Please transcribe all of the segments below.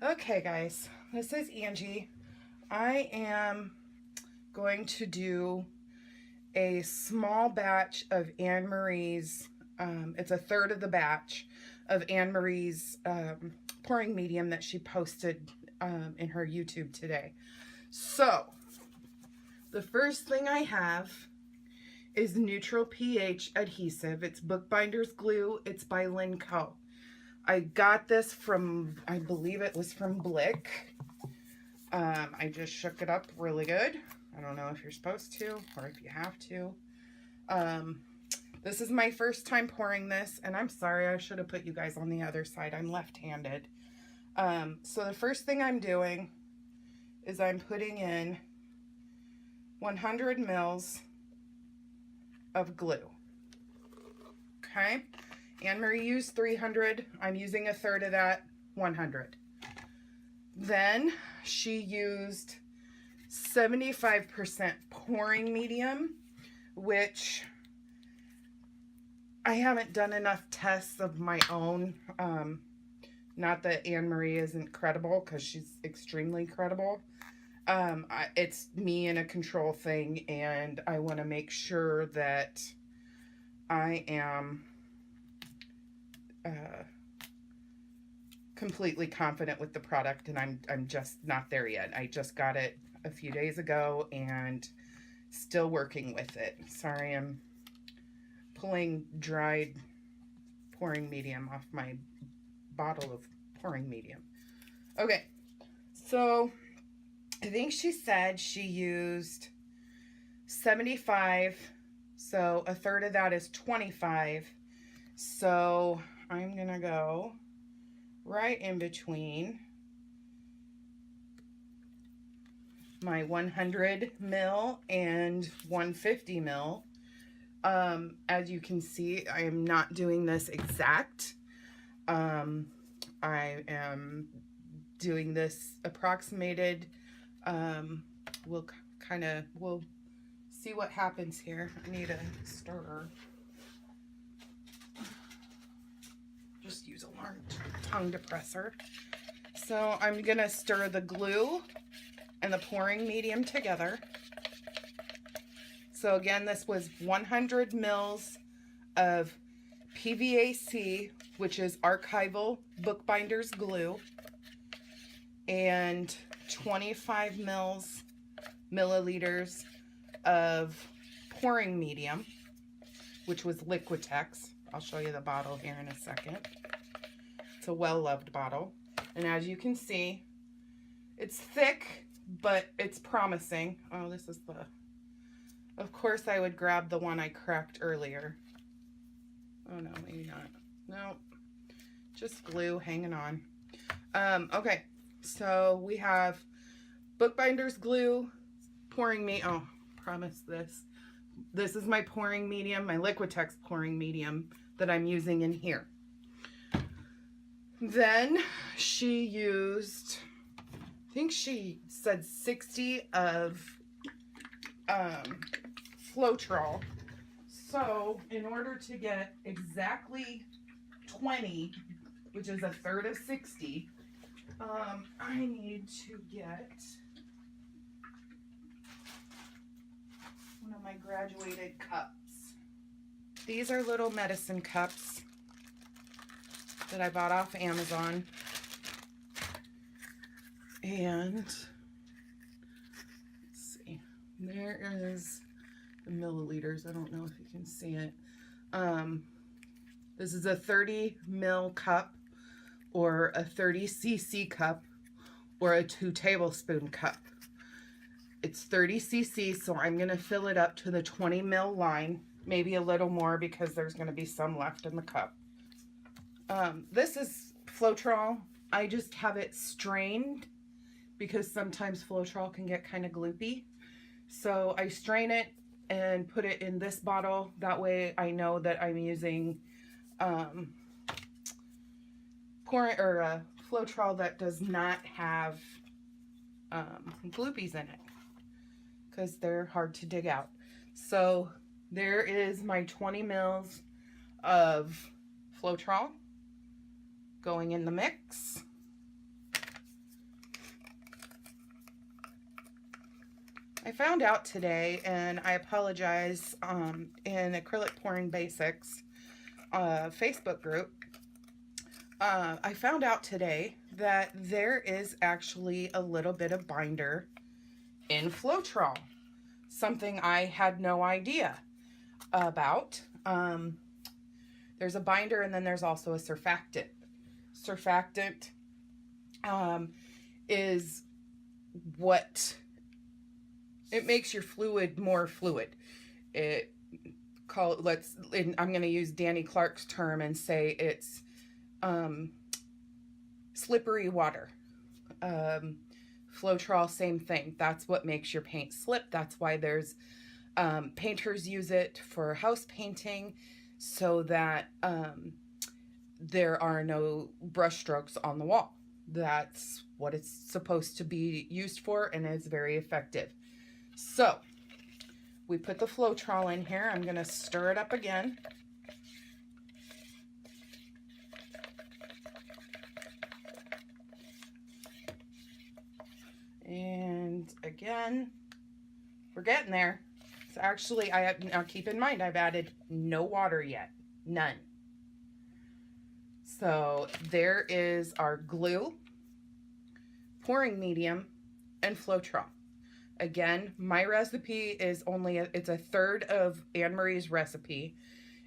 Okay, guys, this is Angie. I am going to do a small batch of Anne Marie's, it's a third of the batch of Anne Marie's pouring medium that she posted in her YouTube today. So, the first thing I have is neutral pH adhesive. It's Bookbinder's glue. It's by Linco. I got this from, I believe it was from Blick. I just shook it up really good. I don't know if you're supposed to or if you have to. This is my first time pouring this, and I'm sorry, I should have put you guys on the other side. I'm left-handed. So the first thing I'm doing is I'm putting in 100 mils of glue. Okay? Anne Marie used 300. I'm using a third of that, 100. Then she used 75% pouring medium, which I haven't done enough tests of my own. Not that Anne Marie isn't credible, because she's extremely credible. It's me and a control thing, and I want to make sure that I am completely confident with the product, and I'm just not there yet. I just got it a few days ago and still working with it. Sorry, I'm pulling dried pouring medium off my bottle of pouring medium. Okay, so I think she said she used 75, so a third of that is 25. So I'm gonna go right in between my 100 mil and 150 mil. As you can see, I am not doing this exact. I am doing this approximated. We'll see what happens here. I need a stirrer. Just use a long tongue depressor. So I'm gonna stir the glue and the pouring medium together. So again, this was 100 mils of PVAC, which is archival bookbinders glue, and 25 milliliters of pouring medium, which was Liquitex. I'll show you the bottle here in a second. It's a well-loved bottle. And as you can see, it's thick, but it's promising. Oh, this is the... Of course, I would grab the one I cracked earlier. Oh, no, maybe not. No, just glue hanging on. Okay, so we have Bookbinder's glue, pouring me. Oh, promise this. This is my pouring medium, my Liquitex pouring medium that I'm using in here. Then she used, I think she said 60 of Floetrol. So in order to get exactly 20, which is a third of 60, I need to get one of my graduated cups. These are little medicine cups that I bought off Amazon. And let's see, there is the milliliters. I don't know if you can see it. This is a 30 ml cup, or a 30 cc cup, or a 2 tablespoon cup. It's 30 cc, so I'm going to fill it up to the 20 ml line, maybe a little more because there's going to be some left in the cup. This is Floetrol. I just have it strained because sometimes Floetrol can get kind of gloopy. So I strain it and put it in this bottle. That way I know that I'm using Floetrol that does not have gloopies in it, because they're hard to dig out. So there is my 20 mils of Floetrol going in the mix. found out today, and I apologize, in Acrylic Pouring Basics Facebook group, I found out today that there is actually a little bit of binder in Floetrol. Something I had no idea about. There's a binder, and then there's also a surfactant. Surfactant is what it makes your fluid more fluid. I'm going to use Danny Clark's term and say it's slippery water. Floetrol, same thing. That's what makes your paint slip. That's why there's painters use it for house painting, so that there are no brush strokes on the wall. That's what it's supposed to be used for, and it's very effective. So we put the Floetrol in here. I'm going to stir it up again. And again, we're getting there. So actually, now keep in mind, I've added no water yet. None. So there is our glue, pouring medium, and Floetrol. Again, my recipe is it's a third of Anne Marie's recipe.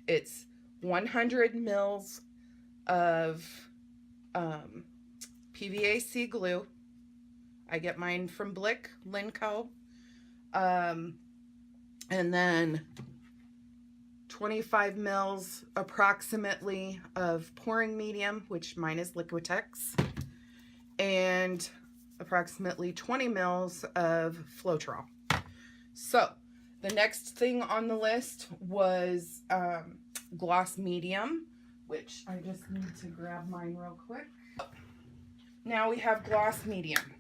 It's 100 mils of PVAC glue. I get mine from Blick Linco. And then 25 mils approximately of pouring medium, which mine is Liquitex, and approximately 20 mils of Floetrol. So the next thing on the list was gloss medium, which I just need to grab mine real quick. Now we have gloss medium.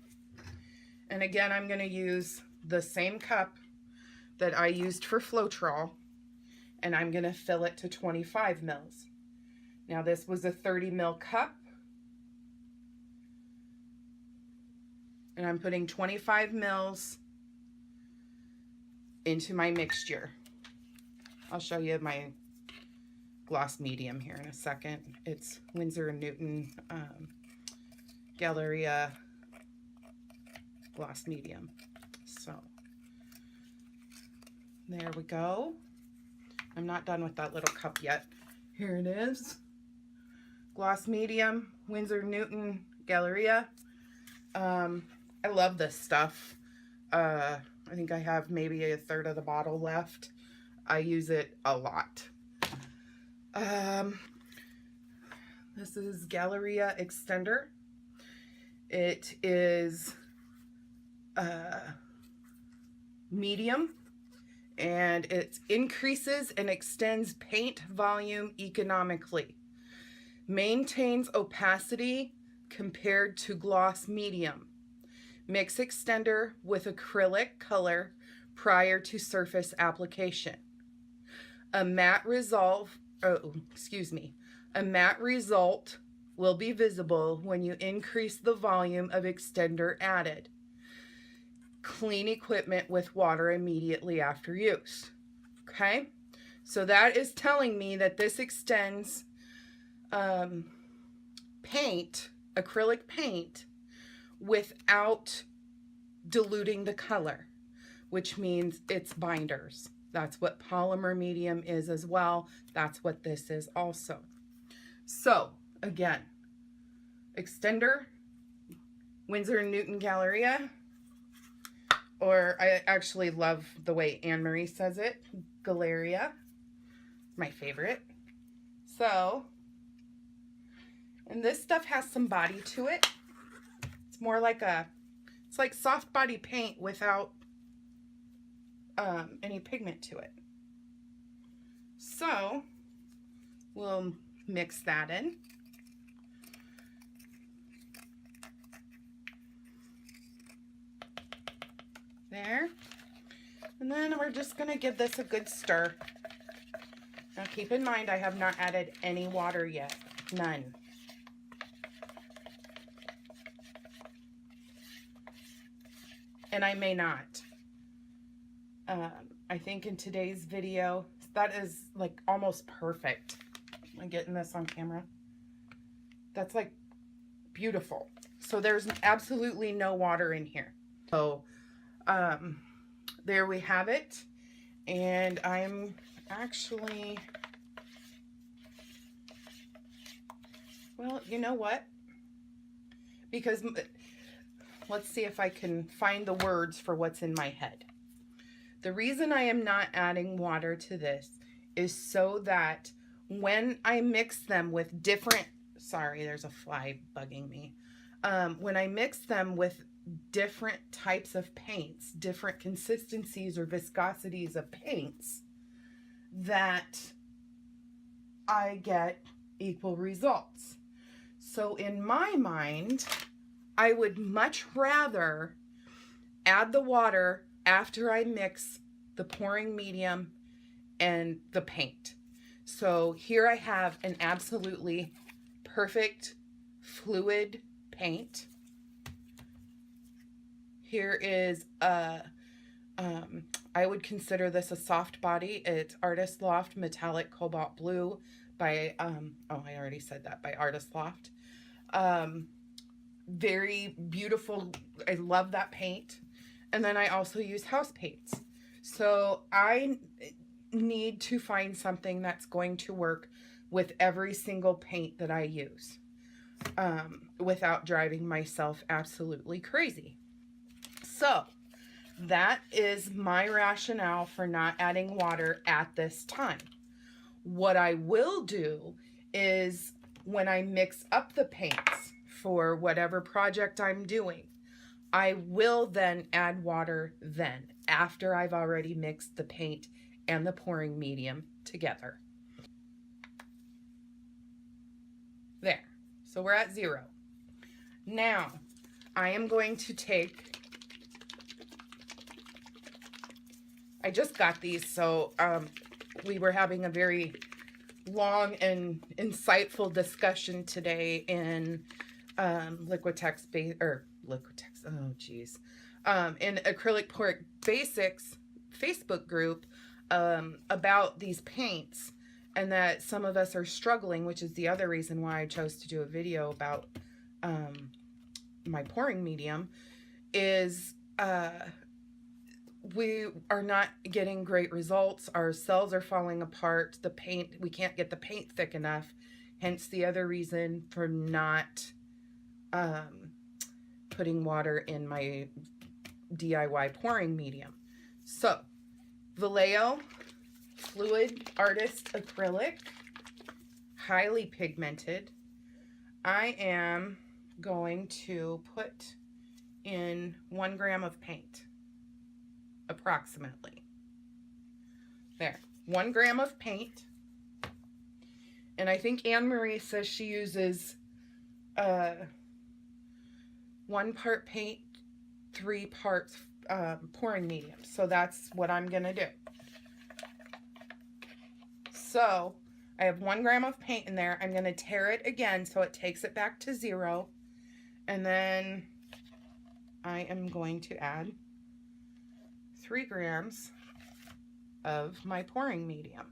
And again, I'm going to use the same cup that I used for Floetrol, and I'm going to fill it to 25 mils. Now this was a 30 mil cup, and I'm putting 25 mils into my mixture. I'll show you my gloss medium here in a second. It's Winsor & Newton Galleria gloss medium. So there we go. I'm not done with that little cup yet. Here it is. Gloss medium, Winsor & Newton Galleria. I love this stuff. I think I have maybe a third of the bottle left. I use it a lot. This is Galleria Extender. It is medium, and it increases and extends paint volume economically. Maintains opacity compared to gloss medium. Mix extender with acrylic color prior to surface application. A matte result will be visible when you increase the volume of extender added. Clean equipment with water immediately after use. Okay, so that is telling me that this extends acrylic paint, without diluting the color, which means it's binders. That's what polymer medium is as well. That's what this is also. So again, extender, Winsor & Newton Galleria, or I actually love the way Anne Marie says it, Galleria, my favorite. So, and this stuff has some body to it. It's more like it's like soft body paint without any pigment to it. So we'll mix that in. There. And then we're just going to give this a good stir. Now keep in mind, I have not added any water yet. None. And I may not. I think in today's video, that is like almost perfect. Am I getting this on camera? That's like beautiful. So there's absolutely no water in here. So there we have it. And I'm actually, well, you know what? Because let's see if I can find the words for what's in my head. The reason I am not adding water to this is so that when I mix them with different, sorry, there's a fly bugging me. When I mix them with different types of paints, different consistencies or viscosities of paints, that I get equal results. So in my mind, I would much rather add the water after I mix the pouring medium and the paint. So here I have an absolutely perfect fluid paint. Here is a, I would consider this a soft body. It's Artist Loft Metallic Cobalt Blue by, oh, I already said that, by Artist Loft. Very beautiful. I love that paint. And then I also use house paints. So I need to find something that's going to work with every single paint that I use, without driving myself absolutely crazy. So that is my rationale for not adding water at this time. What I will do is when I mix up the paints for whatever project I'm doing, I will then add water then, after I've already mixed the paint and the pouring medium together. There. So we're at 0. Now, I am going to take, I just got these, so we were having a very long and insightful discussion today in Liquitex, oh geez, in Acrylic Pork Basics Facebook group about these paints, and that some of us are struggling, which is the other reason why I chose to do a video about my pouring medium, is we are not getting great results. Our cells are falling apart. The paint, we can't get the paint thick enough, hence the other reason for not putting water in my DIY pouring medium. So Vallejo Fluid Artist Acrylic, highly pigmented. I am going to put in 1 gram of paint, approximately. There, 1 gram of paint. And I think Anne Marie says she uses 1 part paint, 3 parts pouring medium. So that's what I'm gonna do. So I have 1 gram of paint in there. I'm gonna tare it again so it takes it back to 0. And then I am going to add 3 grams of my pouring medium.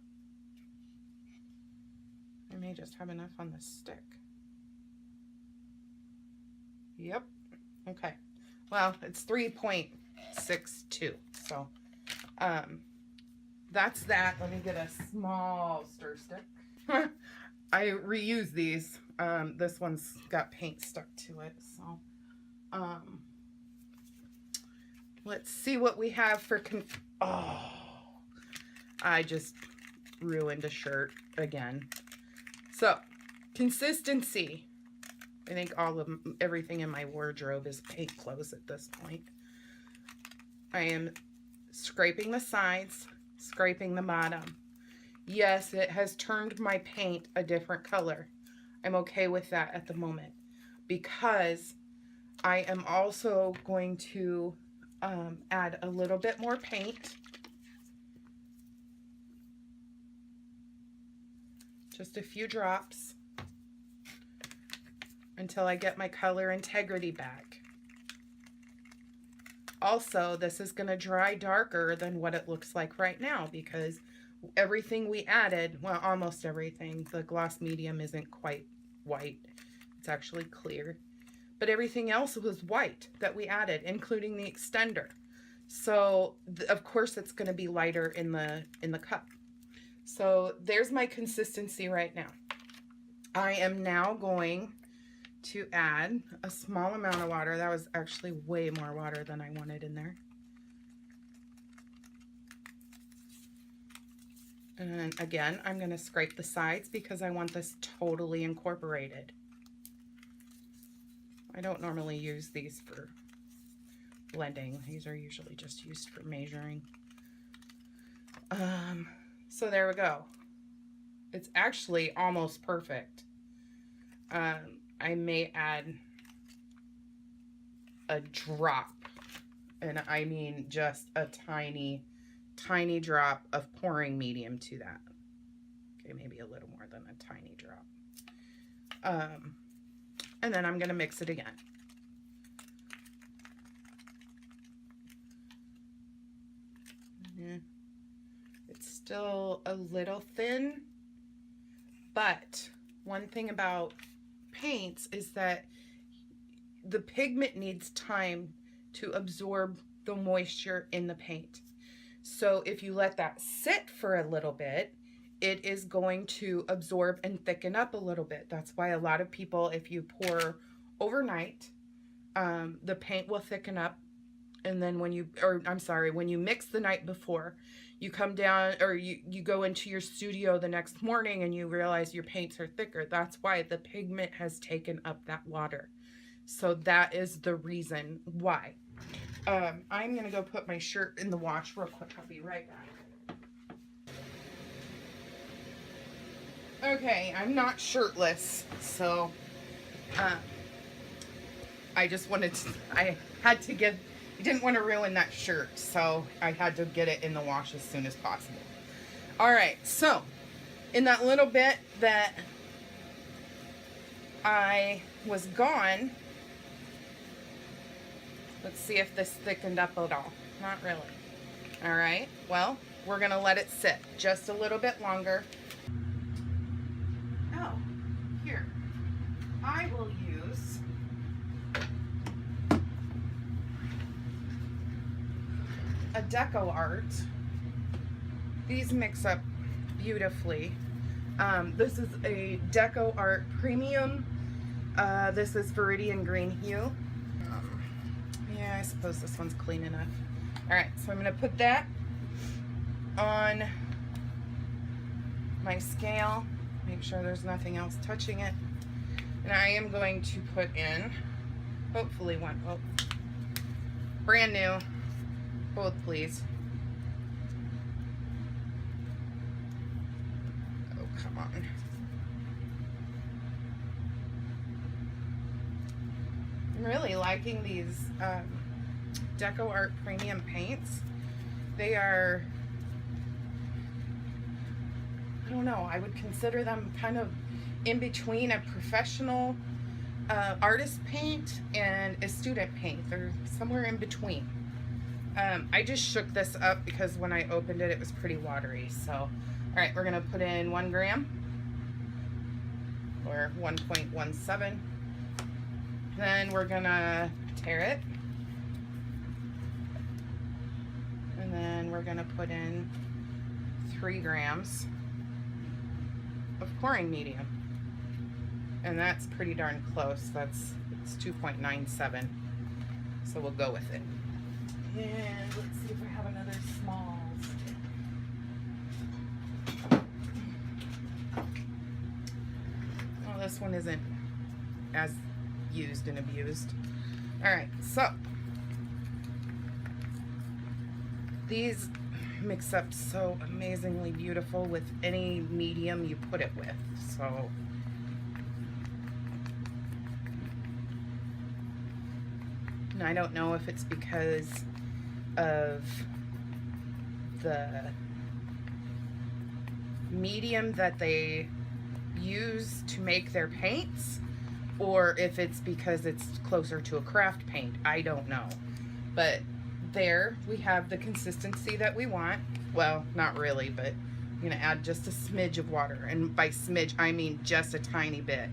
I may just have enough on the stick. Yep. Okay. Well, it's 3.62. So, that's that. Let me get a small stir stick. I reuse these. This one's got paint stuck to it. So, let's see what we have for oh, I just ruined a shirt again. So, consistency. I think everything in my wardrobe is paint clothes at this point. I am scraping the sides, scraping the bottom. Yes, it has turned my paint a different color. I'm okay with that at the moment, because I am also going to add a little bit more paint. Just a few drops until I get my color integrity back. Also, this is going to dry darker than what it looks like right now because everything we added, well, almost everything, the gloss medium isn't quite white. It's actually clear. But everything else was white that we added, including the extender. So, of course, it's going to be lighter in the cup. So, there's my consistency right now. I am now going to add a small amount of water. That was actually way more water than I wanted in there. And again, I'm going to scrape the sides because I want this totally incorporated. I don't normally use these for blending. These are usually just used for measuring. So there we go. It's actually almost perfect. I may add a drop, and I mean just a tiny, tiny drop of pouring medium to that. Okay, maybe a little more than a tiny drop. And then I'm going to mix it again. It's still a little thin, but one thing about paints is that the pigment needs time to absorb the moisture in the paint. So if you let that sit for a little bit, it is going to absorb and thicken up a little bit. That's why a lot of people, if you pour overnight, the paint will thicken up. And then when you mix the night before, you come down or you go into your studio the next morning and you realize your paints are thicker. That's why the pigment has taken up that water. So that is the reason why. I'm going to go put my shirt in the wash real quick. I'll be right back. Okay, I'm not shirtless, so I didn't want to ruin that shirt, so I had to get it in the wash as soon as possible. All right, so in that little bit that I was gone, let's see if this thickened up at all. Not really. All right, well, we're going to let it sit just a little bit longer. Oh, here. I will use a Deco Art. These mix up beautifully. This is a Deco Art Premium. This is Viridian Green Hue. Yeah, I suppose this one's clean enough. Alright, so I'm going to put that on my scale. Make sure there's nothing else touching it. And I am going to put in, hopefully one, oh, brand new. Both, please. Oh, come on. I'm really liking these Deco Art Premium paints. They are, I don't know, I would consider them kind of in between a professional artist paint and a student paint. They're somewhere in between. I just shook this up because when I opened it, it was pretty watery. So, all right, we're gonna put in 1 gram or 1.17. Then we're gonna tare it. And then we're gonna put in 3 grams of pouring medium. And that's pretty darn close. It's 2.97. So we'll go with it. And let's see if I have another smalls. Well, this one isn't as used and abused. All right, so these mix up so amazingly beautiful with any medium you put it with. So and I don't know if it's because of the medium that they use to make their paints, or if it's because it's closer to a craft paint. I don't know, but there we have the consistency that we want. Well, not really, but I'm gonna add just a smidge of water, and by smidge I mean just a tiny bit.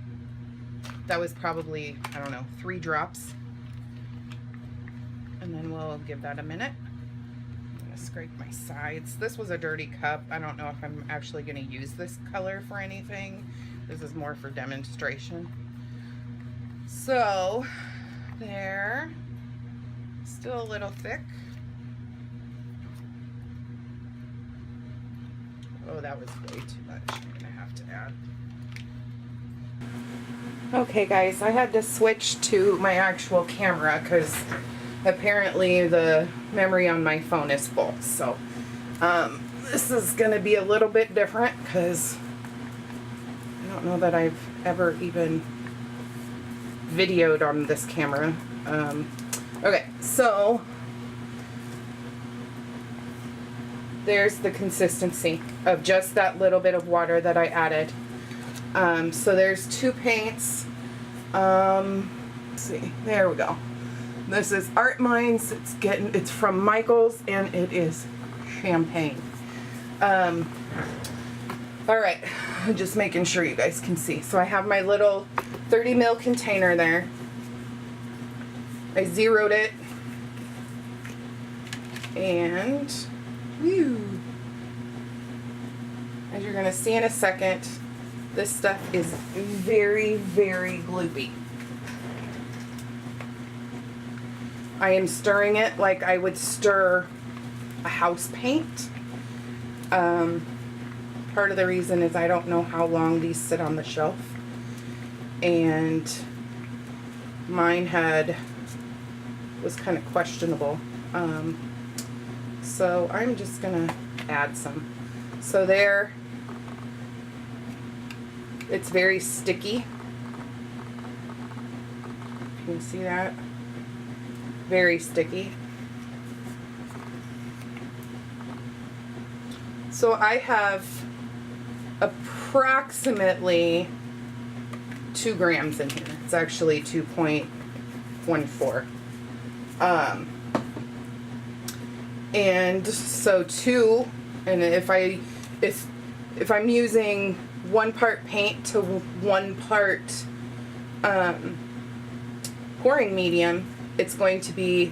That was probably, I don't know, 3 drops. And then we'll give that a minute. I'm gonna scrape my sides. This was a dirty cup. I don't know if I'm actually gonna use this color for anything. This is more for demonstration. So there, still a little thick. Oh, that was way too much. I'm gonna have to add. Okay guys, I had to switch to my actual camera because apparently the memory on my phone is full. So this is gonna be a little bit different because I don't know that I've ever even videoed on this camera. Okay, so there's the consistency of just that little bit of water that I added. So there's 2 paints. Let's see, there we go. This is Art Minds. It's from Michaels, and it is champagne. All right, just making sure you guys can see. So I have my little 30 ml container there. I zeroed it, and whew, as you're gonna see in a second, this stuff is very, very gloopy. I am stirring it like I would stir a house paint. Part of the reason is I don't know how long these sit on the shelf, and mine was kind of questionable. So I'm just gonna add some. So there, it's very sticky. You can see that. Very sticky. So I have approximately 2 grams in here. It's actually 2.14. And so 2, and if I'm using 1 part paint to 1 part pouring medium, it's going to be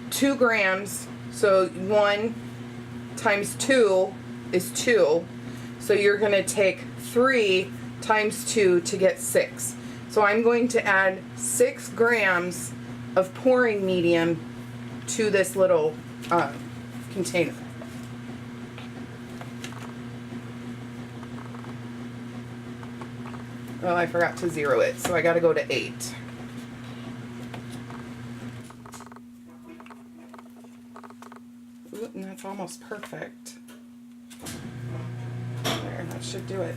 2 grams. So 1 times 2 is 2. So you're going to take 3 times 2 to get 6. So I'm going to add 6 grams of pouring medium to this little container. Oh, I forgot to zero it, so I got to go to 8. Ooh, and that's almost perfect. There, that should do it.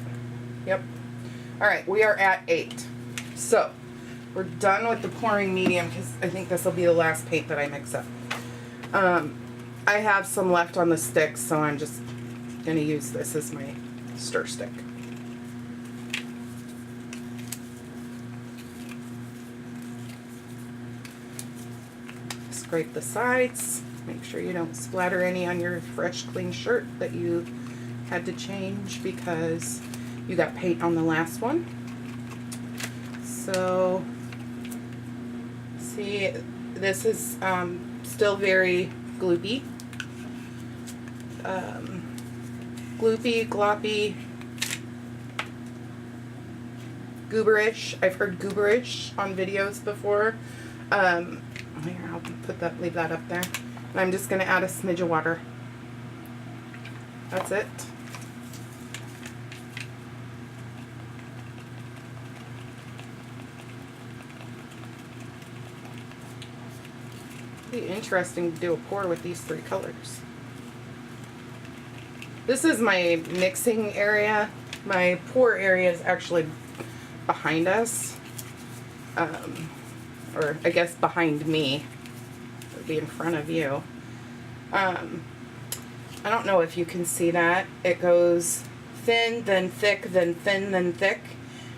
Yep. All right, we are at 8. So we're done with the pouring medium because I think this will be the last paint that I mix up. I have some left on the stick, so I'm just going to use this as my stir stick. Scrape the sides. Make sure you don't splatter any on your fresh, clean shirt that you had to change because you got paint on the last one. So, see, this is still very gloopy. Gloopy, gloppy, gooberish. I've heard gooberish on videos before. Here, I'll leave that up there. And I'm just going to add a smidge of water. That's it. It'd be interesting to do a pour with these 3 colors. This is my mixing area. My pour area is actually behind us. Or I guess behind me. It would be in front of you. I don't know if you can see that. It goes thin, then thick, then thin, then thick.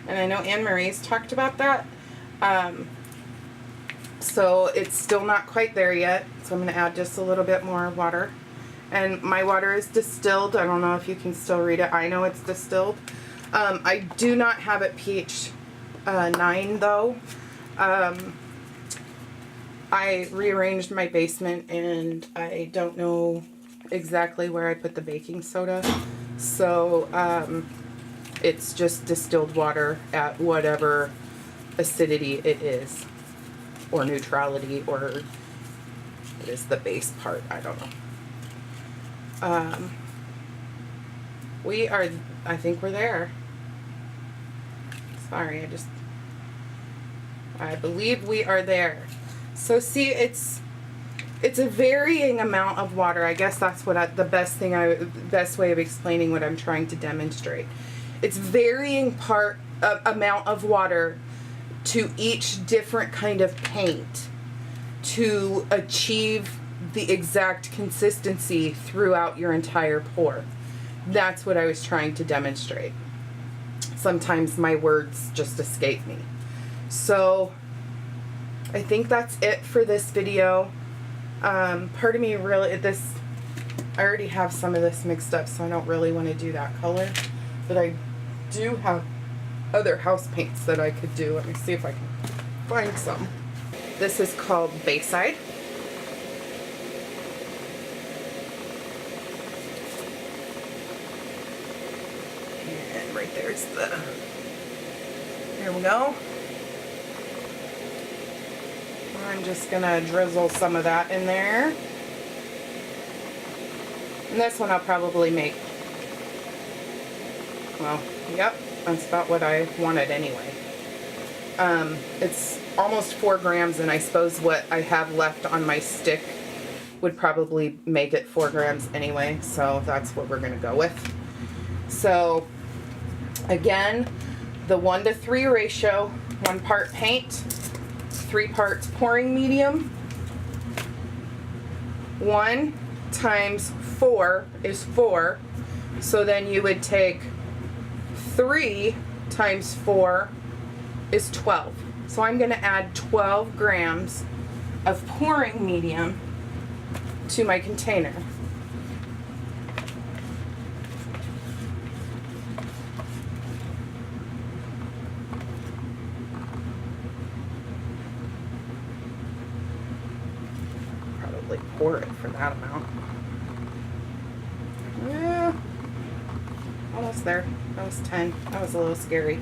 And I know Anne Marie's talked about that. So it's still not quite there yet. So I'm going to add just a little bit more water. And my water is distilled. I don't know if you can still read it. I know it's distilled. I do not have it pH 9 though. I rearranged my basement and I don't know exactly where I put the baking soda. So it's just distilled water at whatever acidity it is, or neutrality, or it is the base part. I don't know. I think we're there. Sorry, I believe we are there. So see, it's a varying amount of water. I guess that's what the best way of explaining what I'm trying to demonstrate. It's varying amount of water to each different kind of paint to achieve the exact consistency throughout your entire pour. That's what I was trying to demonstrate. Sometimes my words just escape me. So I think that's it for this video. Part of me really, I already have some of this mixed up, so I don't really want to do that color. But I do have other house paints that I could do. Let me see if I can find some. This is called Bayside. And right there's here we go. I'm just gonna drizzle some of that in there. And this one I'll probably make, well, yep, that's about what I wanted anyway. It's almost 4 grams, and I suppose what I have left on my stick would probably make it 4 grams anyway, so that's what we're gonna go with. So again, the 1:3 ratio, 1 part paint, 3 parts pouring medium. 1 times 4 is 4, so then you would take 3 times 4 is 12. So I'm going to add 12 grams of pouring medium to my container. Probably pour it for that amount. Yeah, almost there. That was 10. That was a little scary.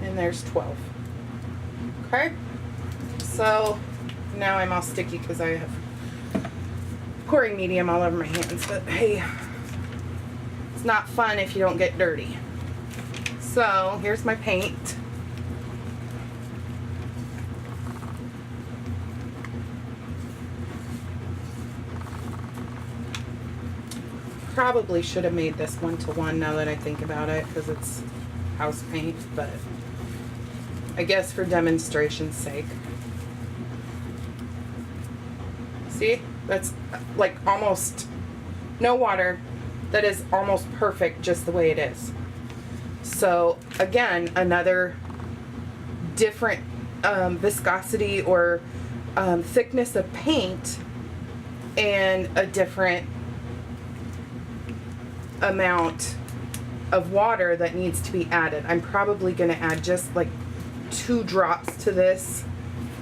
And there's 12. Okay, so now I'm all sticky because I have pouring medium all over my hands, but hey, it's not fun if you don't get dirty. So here's my paint. Probably should have made this 1:1 now that I think about it, because it's house paint, but I guess for demonstration's sake. See, that's like almost no water. That is almost perfect just the way it is. So again, another different viscosity or thickness of paint, and a different amount of water that needs to be added. I'm probably going to add just like 2 drops to this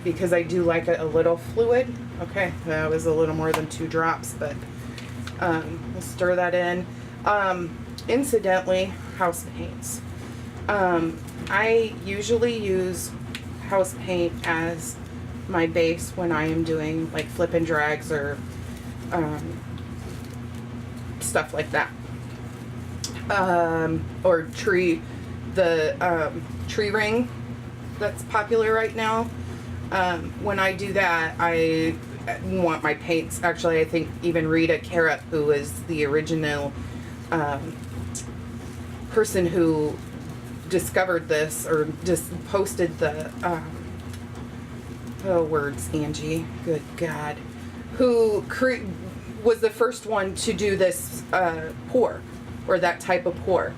because I do like it a little fluid. Okay, that was a little more than 2 drops, but we'll stir that in. Incidentally, house paints. I usually use house paint as my base when I am doing like flip and drags or stuff like that. Or tree ring that's popular right now. When I do that, I want my paints. Actually, I think even Rita Carup, who is the original person who discovered this or just posted the oh, words, Angie, good God, who was the first one to do this pour, or that type of pour.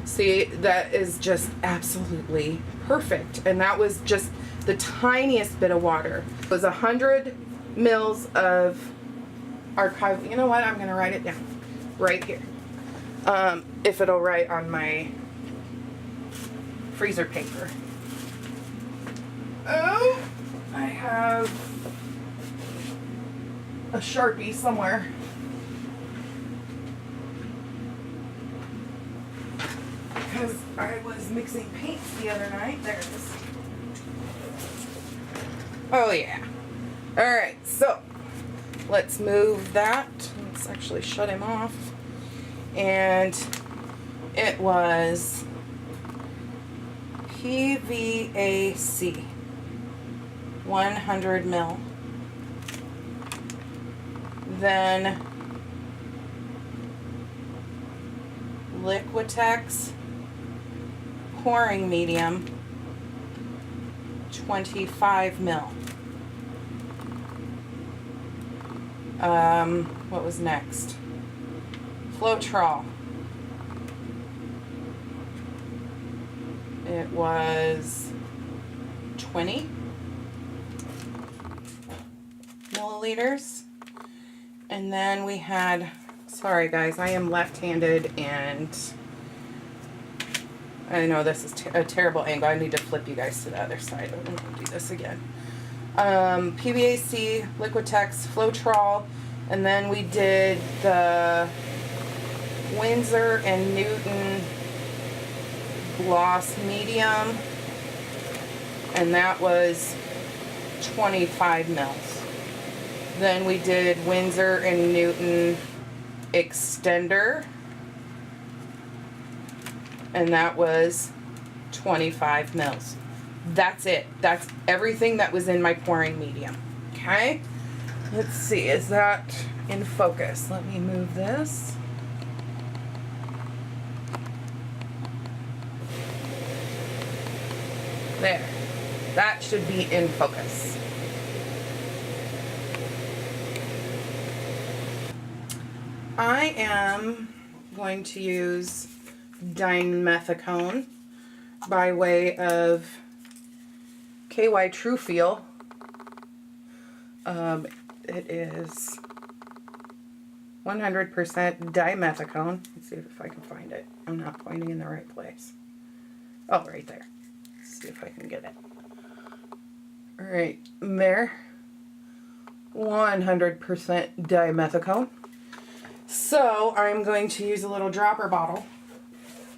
See, that is just absolutely perfect. And that was just the tiniest bit of water. It was 100 mils of archival. You know what? I'm going to write it down right here. If it'll write on my freezer paper. Oh, I have a Sharpie somewhere. Because I was mixing paints the other night. There it is. Oh yeah. Alright, so let's move that. Let's actually shut him off. And it was PVAC 100 mil. Then Liquitex pouring medium 25 mil. What was next? Floetrol. It was 20 milliliters. And then we had, sorry guys, I am left-handed and I know this is a terrible angle. I need to flip you guys to the other side. I'm going to do this again. PVAC, Liquitex, Floetrol, and then we did the Winsor and Newton gloss medium, and that was 25 mils. Then we did Winsor and Newton extender, and that was 25 mils. That's it. That's everything that was in my pouring medium. Okay? Let's see, is that in focus? Let me move this. There. That should be in focus. I am going to use dimethicone by way of KY True Feel. It is 100% dimethicone. Let's see if I can find it. I'm not pointing in the right place. Oh, right there. Let's see if I can get it. Right there. 100% dimethicone. So I'm going to use a little dropper bottle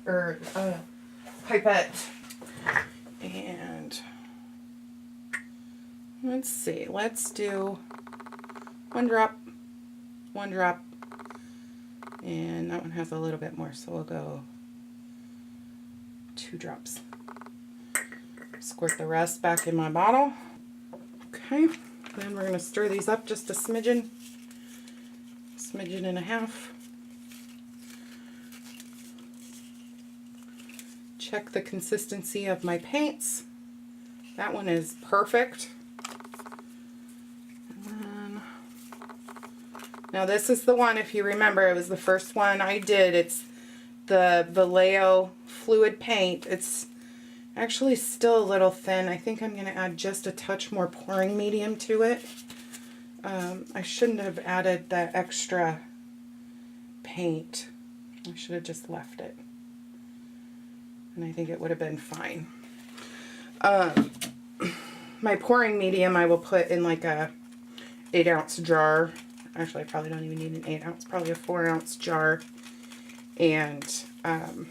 or pipette, and let's see, let's do one drop, and that one has a little bit more, so we'll go 2 drops. Squirt the rest back in my bottle. Okay, then we're going to stir these up just a smidgen and a half. Check the consistency of my paints. That one is perfect. And then, now this is the one, if you remember, it was the first one I did. It's the Vallejo fluid paint. It's actually still a little thin. I think I'm going to add just a touch more pouring medium to it. I shouldn't have added that extra paint. I should have just left it. And I think it would have been fine. My pouring medium I will put in like a 8-ounce jar. Actually, I probably don't even need an 8-ounce, probably a 4-ounce jar. And that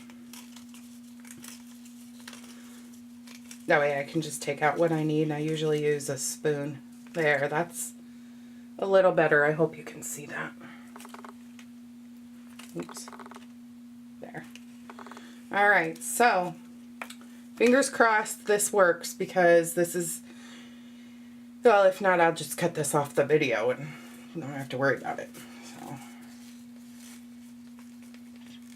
way I can just take out what I need. I usually use a spoon. There, that's a little better. I hope you can see that. Oops. There. Alright, so fingers crossed this works, because this is, well, if not, I'll just cut this off the video and don't have to worry about it. So,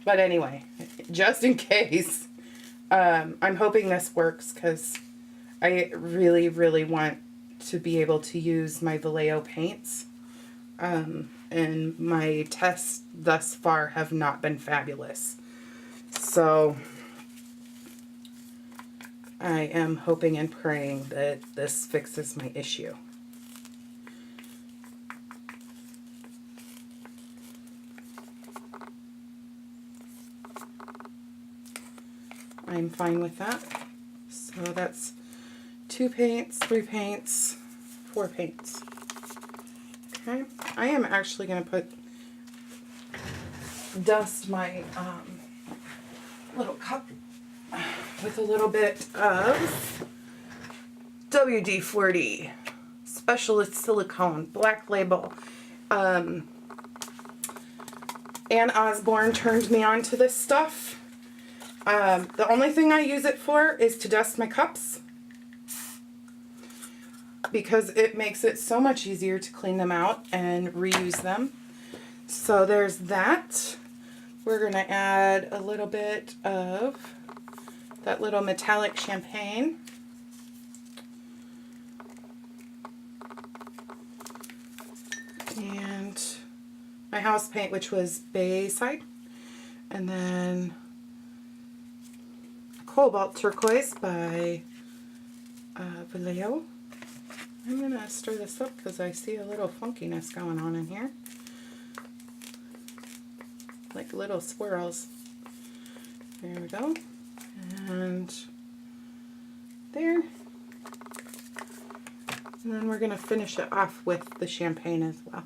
but anyway, just in case, I'm hoping this works, because I really, really want to be able to use my Vallejo paints. And my tests thus far have not been fabulous. So I am hoping and praying that this fixes my issue. I'm fine with that. So that's 2 paints, 3 paints, 4 paints. Okay, I am actually going to dust my little cup with a little bit of WD-40 Specialist Silicone Black Label. Ann Osborne turned me on to this stuff. The only thing I use it for is to dust my cups, because it makes it so much easier to clean them out and reuse them. So there's that. We're going to add a little bit of that little metallic champagne. And my house paint, which was Bayside. And then Cobalt Turquoise by Vallejo. I'm going to stir this up because I see a little funkiness going on in here. Like little swirls. There we go. And there. And then we're going to finish it off with the champagne as well.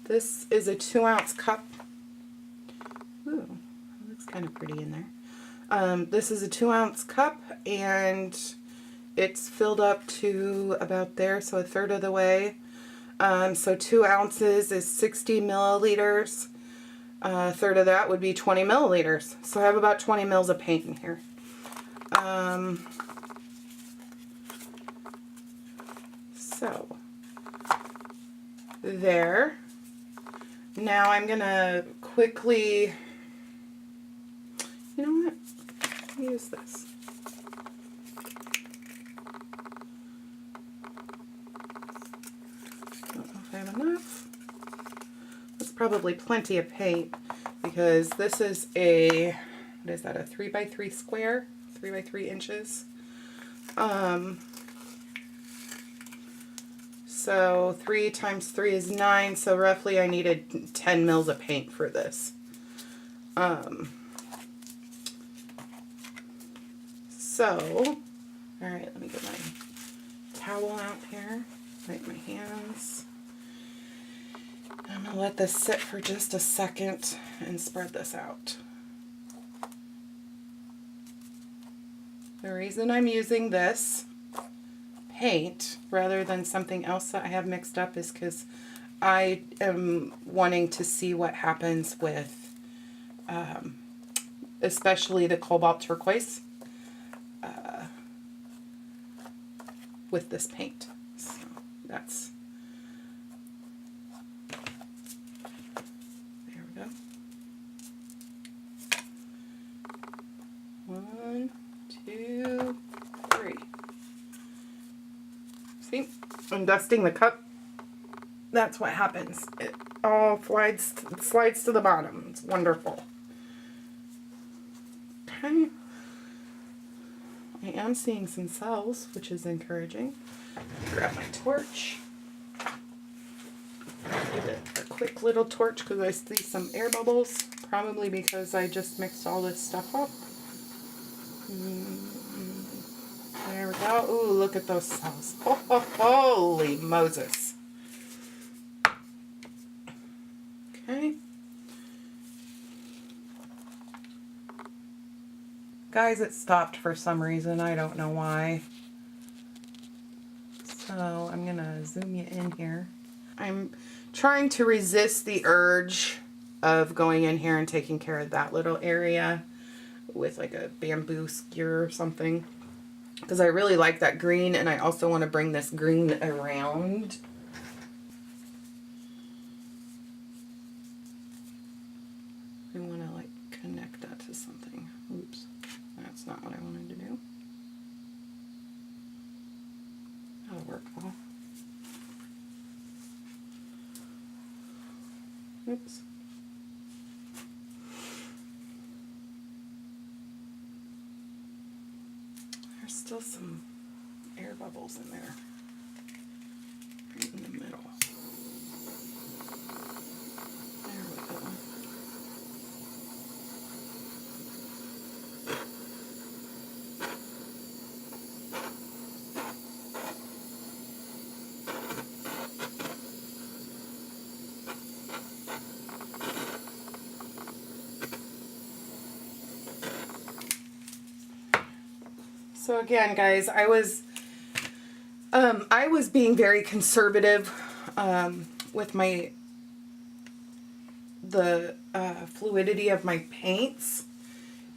This is a 2-ounce cup. Ooh, that looks kind of pretty in there. This is a 2-ounce cup, and it's filled up to about there, so 1/3 of the way. So 2 ounces is 60 milliliters. 1/3 of that would be 20 milliliters. So I have about 20 mils of paint in here. So there. Now I'm gonna quickly, you know what? Use this. Don't know if I have enough. That's probably plenty of paint, because this is a, what is that, a 3x3 square? 3x3 inches. So 3 times 3 is 9, so roughly I needed 10 mils of paint for this. So, alright, let me get my towel out here, wipe my hands. I'm going to let this sit for just a second and spread this out. The reason I'm using this paint rather than something else that I have mixed up is because I am wanting to see what happens with especially the Cobalt Turquoise with this paint. So that's, there we go. 1, 2, 3. See, I'm dusting the cup. That's what happens. It all slides to the bottom. It's wonderful. Okay. I am seeing some cells, which is encouraging. Grab my torch. Give it a quick little torch because I see some air bubbles. Probably because I just mixed all this stuff up. There we go. Ooh, look at those cells. Oh, holy Moses. Okay. Guys, it stopped for some reason. I don't know why. So I'm going to zoom you in here. I'm trying to resist the urge of going in here and taking care of that little area with like a bamboo skewer or something, because I really like that green, and I also want to bring this green around. I want to like connect that to something. Oops, that's not what I wanted to do. That'll work well. Oops. still some air bubbles in there. Right in the middle. There we go. So again, guys, I was being very conservative with the fluidity of my paints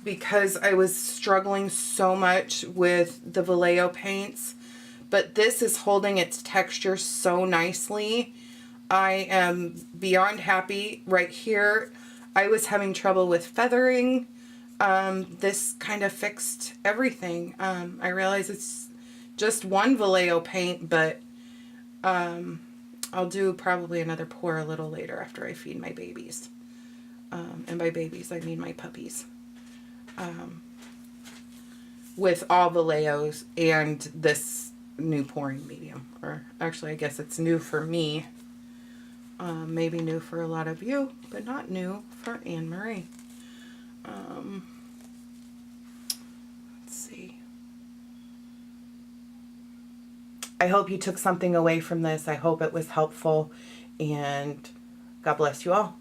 because I was struggling so much with the Vallejo paints, but this is holding its texture so nicely. I am beyond happy right here. I was having trouble with feathering. This kind of fixed everything. I realize it's just one Vallejo paint, but I'll do probably another pour a little later after I feed my babies. And by babies, I mean my puppies. With all Vallejos and this new pouring medium. Or actually, I guess it's new for me. Maybe new for a lot of you, but not new for Anne Marie. Let's see. I hope you took something away from this. I hope it was helpful, and God bless you all.